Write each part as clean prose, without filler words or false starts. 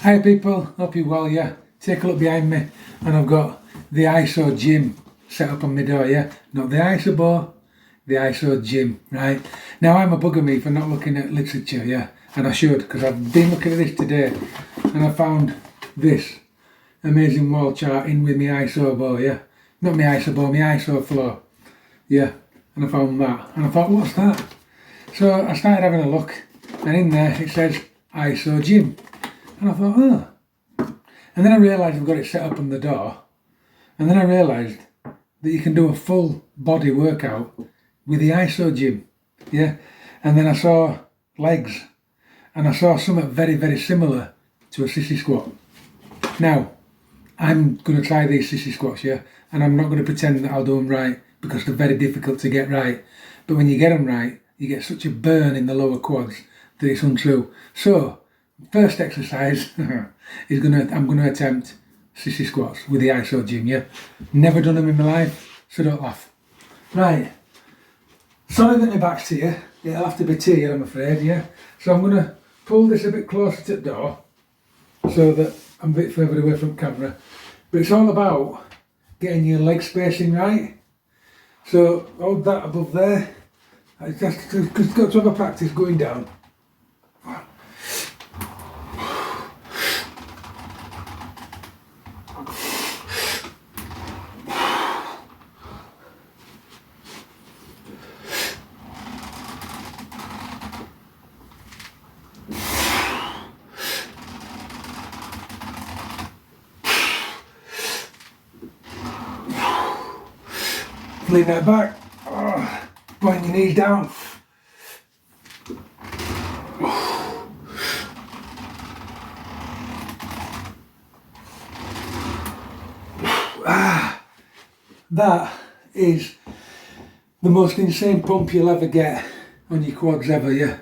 Hi people, hope you're well, yeah. Take a look behind me and I've got the ISO gym set up on my door, yeah. Not the ISO bar, the ISO gym, right. Now I'm a bugger me for not looking at literature, yeah. And I should, because I've been looking at this today and I found this amazing wall chart in with my ISO bar, yeah. Not my ISO bar, my ISO floor, yeah. And I found that and I thought, what's that? So I started having a look and in there it says ISO gym. And I thought, oh. And then I realised I've got it set up on the door. And then I realised that you can do a full body workout with the ISO gym. Yeah. And then I saw legs. And I saw something very, very similar to a sissy squat. Now, I'm going to try these sissy squats, yeah. And I'm not going to pretend that I'll do them right because they're very difficult to get right. But when you get them right, you get such a burn in the lower quads that it's untrue. So, first exercise is I'm going to attempt sissy squats with the ISO gym, yeah? Never done them in my life, so don't laugh. Right, sorry that my back's to you, it'll have to be to you I'm afraid, yeah? So I'm going to pull this a bit closer to the door so that I'm a bit further away from the camera. But it's all about getting your leg spacing right. So hold that above there. I've got to have a practice going down. Lean that back, point your knees down. That is the most insane pump you'll ever get on your quads ever, yeah.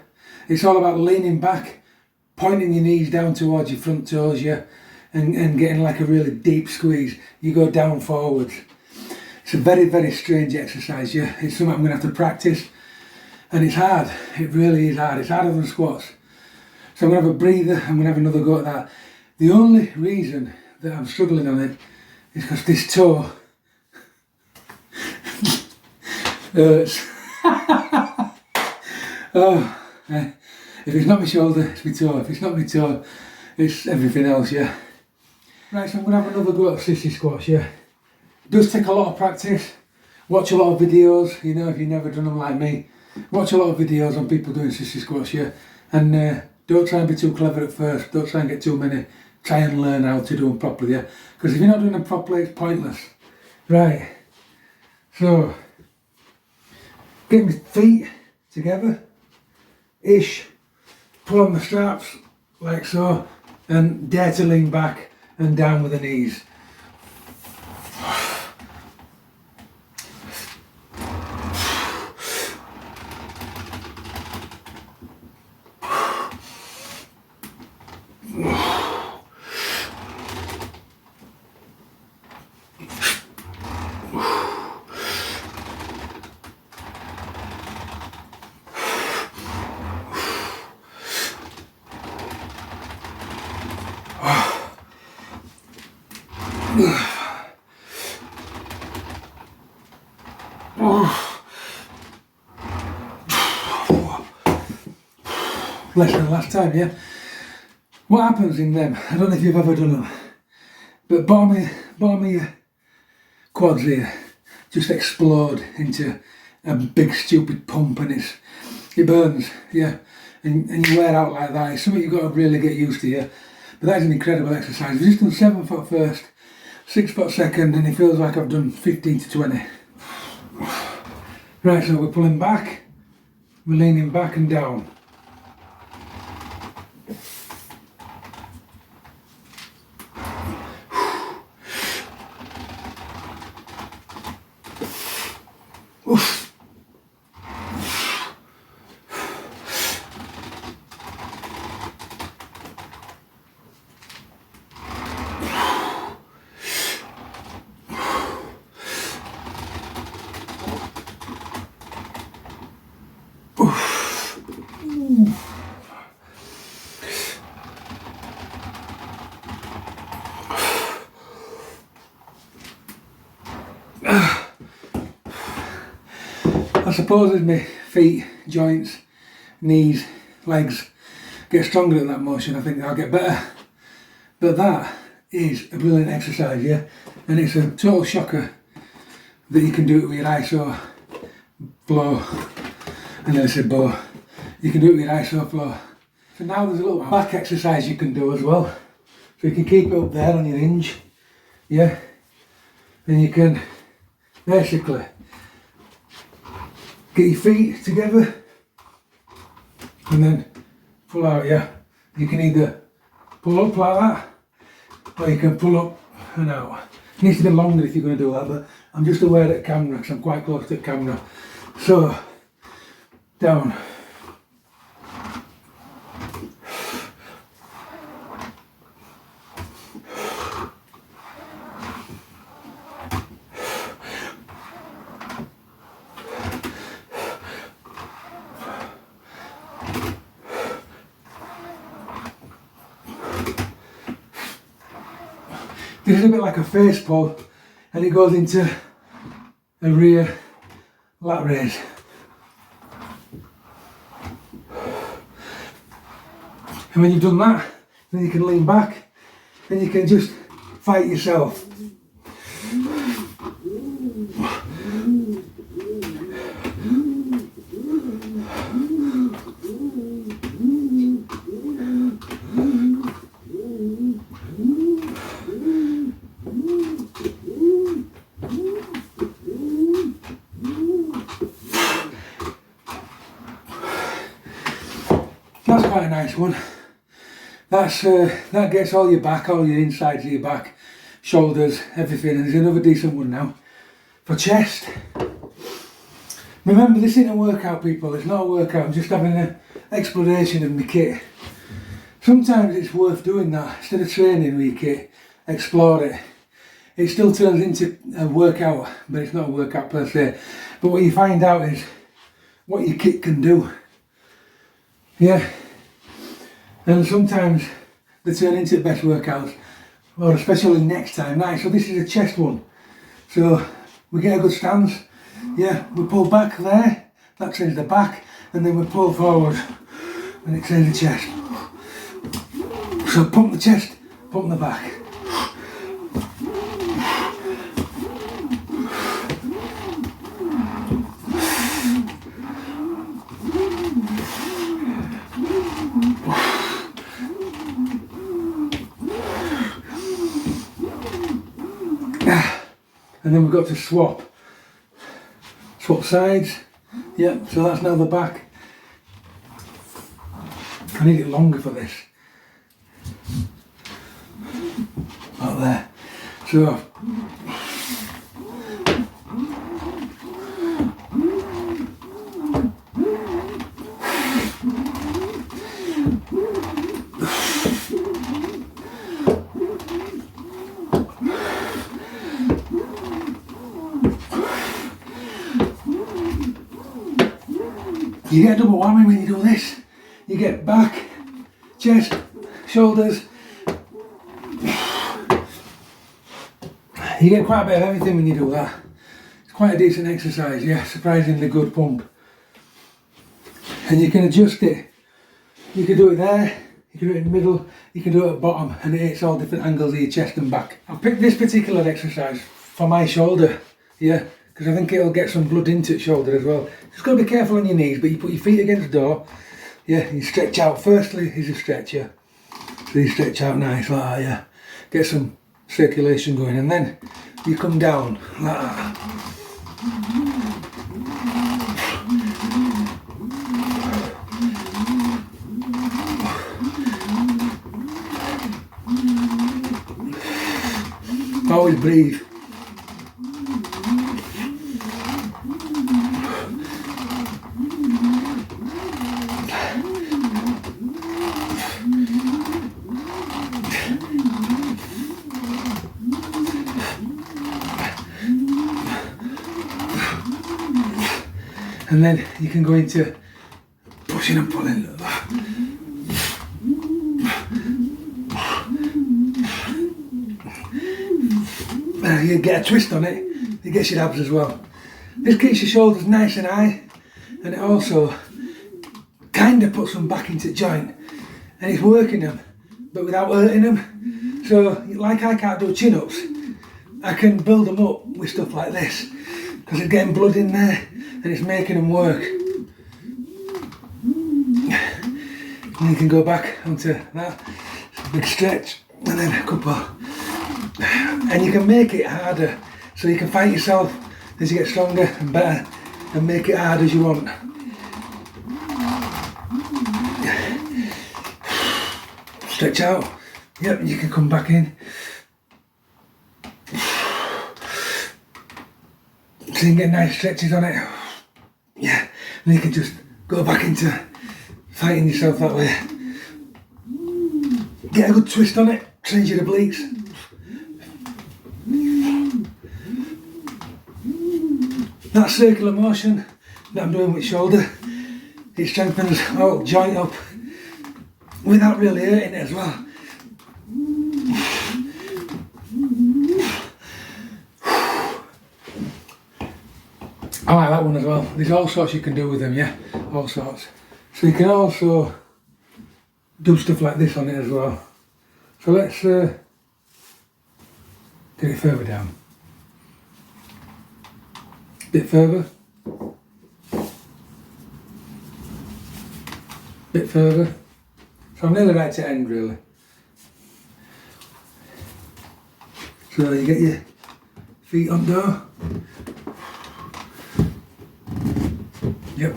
It's all about leaning back, pointing your knees down towards your front toes, yeah, and getting like a really deep squeeze. You go down forwards. It's a very, very strange exercise, yeah. It's something I'm going to have to practice. And it's hard. It really is hard. It's harder than squats. So I'm going to have a breather. I'm going to have another go at that. The only reason that I'm struggling on it is because this toe hurts. If it's not my shoulder, it's my toe. If it's not my toe, it's everything else, yeah. Right, so I'm going to have another go at sissy squats, yeah. It does take a lot of practice. Watch a lot of videos, you know, if you've never done them like me. Watch a lot of videos on people doing sissy squats, yeah. And don't try and be too clever at first. Don't try and get too many. Try and learn how to do them properly, yeah. Because if you're not doing them properly, it's pointless. Right. So, get my feet together, ish. Pull on the straps, like so. And dare to lean back and down with the knees. Less than last time, yeah. What happens in them? I don't know if you've ever done them, but bottom of your quads here just explode into a big stupid pump, and it burns, yeah. And you wear out like that. It's something you've got to really get used to, yeah. But that is an incredible exercise. I've just done 7 foot first, 6 foot second, and it feels like I've done 15 to 20. Right, so we're pulling back, we're leaning back and down. Oof. suppose as my feet, joints, knees, legs get stronger at that motion, I think I'll get better. But that is a brilliant exercise, yeah? And it's a total shocker that you can do it with your iso flow. And then I said bow. You can do it with your iso flow. So now there's a little back exercise you can do as well. So you can keep it up there on your hinge, yeah? And you can basically get your feet together and then pull out, yeah? You can either pull up like that, or you can pull up and out. It needs to be longer if you're going to do that, but I'm just aware of the camera because I'm quite close to the camera. So, down. This is a bit like a face pull, and it goes into a rear lat raise. And when you've done that, then you can lean back and you can just fight yourself. That's quite a nice one. That gets all your back, all your insides of your back, shoulders, everything. And there's another decent one now for chest. Remember, this isn't a workout, people. It's not a workout. I'm just having an exploration of my kit. Sometimes it's worth doing that. Instead of training with your kit, explore it. It still turns into a workout, but it's not a workout per se. But what you find out is what your kit can do. Yeah. And sometimes they turn into the best workouts, or especially next time. Nice, so this is a chest one. So we get a good stance, yeah, we pull back there, that trains the back, and then we pull forward, and it trains the chest. So pump the chest, pump the back. And then we've got to swap sides. Yep, so that's now the back. I need it longer for this. Out there. So you get a double whammy when you do this. You get back, chest, shoulders. You get quite a bit of everything when you do that. It's quite a decent exercise, yeah, surprisingly good pump. And you can adjust it. You can do it there, you can do it in the middle, you can do it at the bottom, and it hits all different angles of your chest and back. I've picked this particular exercise for my shoulder, yeah, because I think it'll get some blood into the shoulder as well. Just got to be careful on your knees, but you put your feet against the door, yeah, you stretch out. Firstly is a stretch, yeah. So you stretch out nice like that, yeah. Get some circulation going, and then you come down like that. Always breathe. And then you can go into pushing and pulling. You get a twist on it, it gets your abs as well. This keeps your shoulders nice and high, and it also kind of puts them back into joint, and it's working them but without hurting them. So like I can't do chin-ups, I can build them up with stuff like this because it's getting blood in there and it's making them work. And you can go back onto that big stretch and then a couple, and you can make it harder, so you can fight yourself as you get stronger and better and make it hard as you want. Stretch out, yep, you can come back in. So you can get nice stretches on it. Yeah, and you can just go back into fighting yourself that way. Get a good twist on it, trains your obliques. That circular motion that I'm doing with shoulder, it strengthens the whole joint up without really hurting it as well. I like that one as well. There's all sorts you can do with them, yeah, all sorts. So you can also do stuff like this on it as well. So let's get it further down. Bit further. Bit further. So I'm nearly right to end really. So you get your feet under. Yep.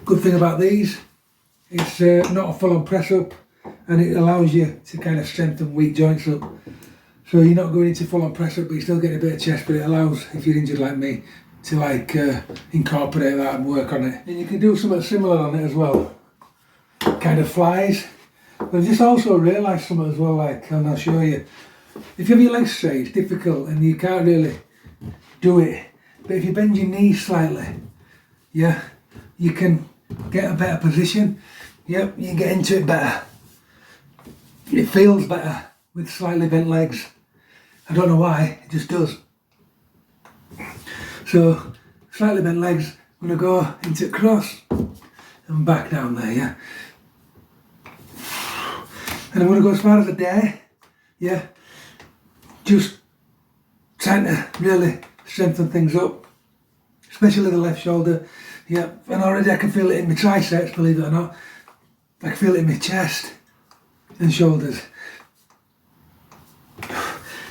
Good thing about these, it's not a full-on press up, and it allows you to kind of strengthen weak joints up. So you're not going into full-on press up, but you're still getting a bit of chest, but it allows, if you're injured like me, to like incorporate that and work on it. And you can do something similar on it as well, kind of flies. But I've just also realised something as well, like, and I'll show you. If you have your legs straight, it's difficult and you can't really do it. But if you bend your knees slightly, yeah, you can get a better position. Yep, you get into it better. It feels better with slightly bent legs. I don't know why, it just does. So, slightly bent legs, I'm going to go into cross and back down there, yeah. And I'm going to go as far as I dare, yeah. Just trying to really strengthen things up, especially the left shoulder. Yeah, and already I can feel it in my triceps, believe it or not. I can feel it in my chest and shoulders.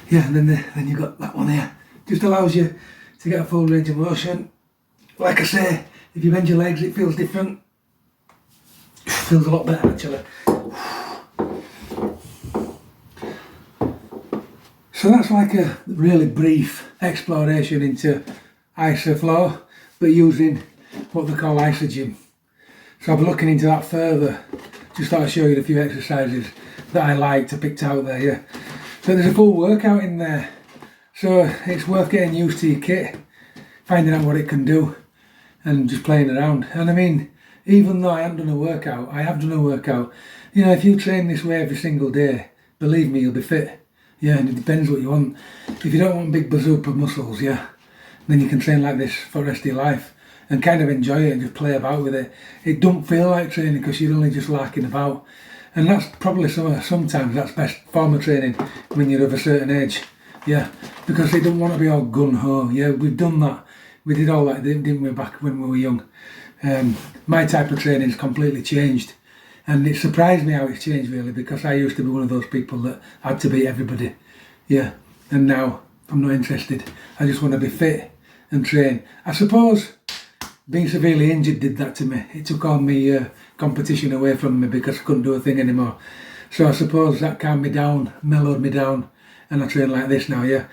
Yeah, and then you got that one here. Just allows you to get a full range of motion. Like I say, if you bend your legs, it feels different. It feels a lot better actually. So that's like a really brief exploration into isoflow, but using what they call isogym. So I'll be looking into that further. Just thought I'd show you a few exercises that I liked, I picked out there, yeah. So there's a full workout in there. So it's worth getting used to your kit, finding out what it can do and just playing around. And I mean, even though I haven't done a workout, I have done a workout. You know, if you train this way every single day, believe me, you'll be fit. Yeah, and it depends what you want. If you don't want big bazooka muscles, yeah, then you can train like this for the rest of your life and kind of enjoy it and just play about with it. It don't feel like training because you're only just larking about. And that's probably sometimes that's best form of training when you're of a certain age. Yeah, because they don't want to be all gun-ho. Yeah, we've done that. We did all that, didn't we, back when we were young. My type of training's completely changed. And it surprised me how it's changed really, because I used to be one of those people that had to beat everybody. Yeah, and now I'm not interested. I just want to be fit and train. I suppose being severely injured did that to me. It took all my competition away from me because I couldn't do a thing anymore. So I suppose that calmed me down, mellowed me down, and I train like this now, yeah.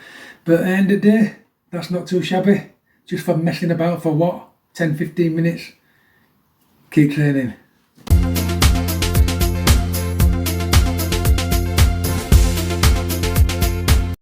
But at the end of the day, that's not too shabby. Just for messing about for what? 10, 15 minutes. Keep training.